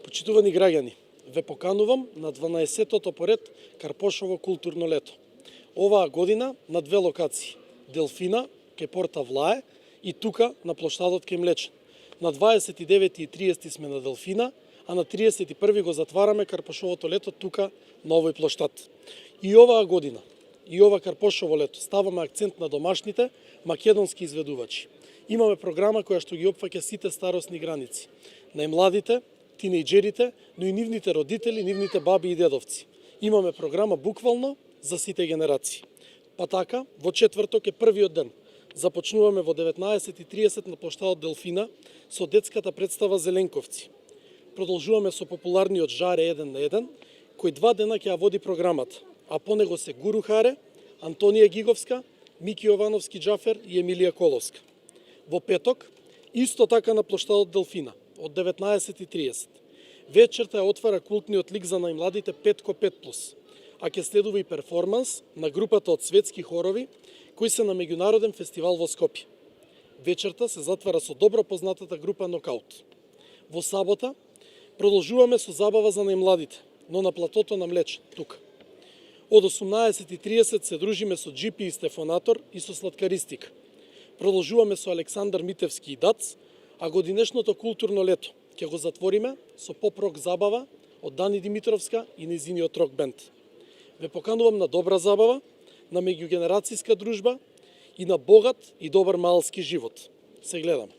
Почитувани граѓани, ве поканувам на 12-тото поред Карпошово културно лето. Оваа година на две локации. Делфина, ке порта Влае и тука на плоштадот ке Млечен. На 29 и 30 сме на Делфина, а на 31 го затвараме Карпошовото лето тука на овој плоштад. И оваа година, и ова Карпошово лето ставаме акцент на домашните македонски изведувачи. Имаме програма која што ги опфаќа сите старосни граници. Најмладите, тинејџерите, но и нивните родители, нивните баби и дедовци. Имаме програма буквално за сите генерации. Па така, во четврток е првиот ден. Започнуваме во 19:30 на плоштадот Делфина со детската представа Зеленковци. Продолжуваме со популарниот Жаре 1 на 1, кој 2 дена ќе ја води програмата, а по него се Гуру Харе, Антонија Гиговска, Мики Јовановски Џафер и Емилија Коловска. Во петок, исто така на плоштадот Делфина, од 19:30. Вечерта ја отвара култниот лик за најмладите Петко 5+, а ќе следува и перформанс на групата од светски хорови кои се на меѓународен фестивал во Скопје. Вечерта се затвара со добро познатата група Нокаут. Во сабота продолжуваме со забава за најмладите, но на платото на Млечен, тука. Од 18:30 се дружиме со Джипи и Стефонатор и со Сладкаристика. Продолжуваме со Александар Митевски и Дац, а годинешното културно лето ќе го затвориме со поп-рок забава од Дани Димитровска и незиниот рок бенд. Ве поканувам на добра забава, на меѓугенерацијска дружба и на богат и добар маалски живот. Се гледаме.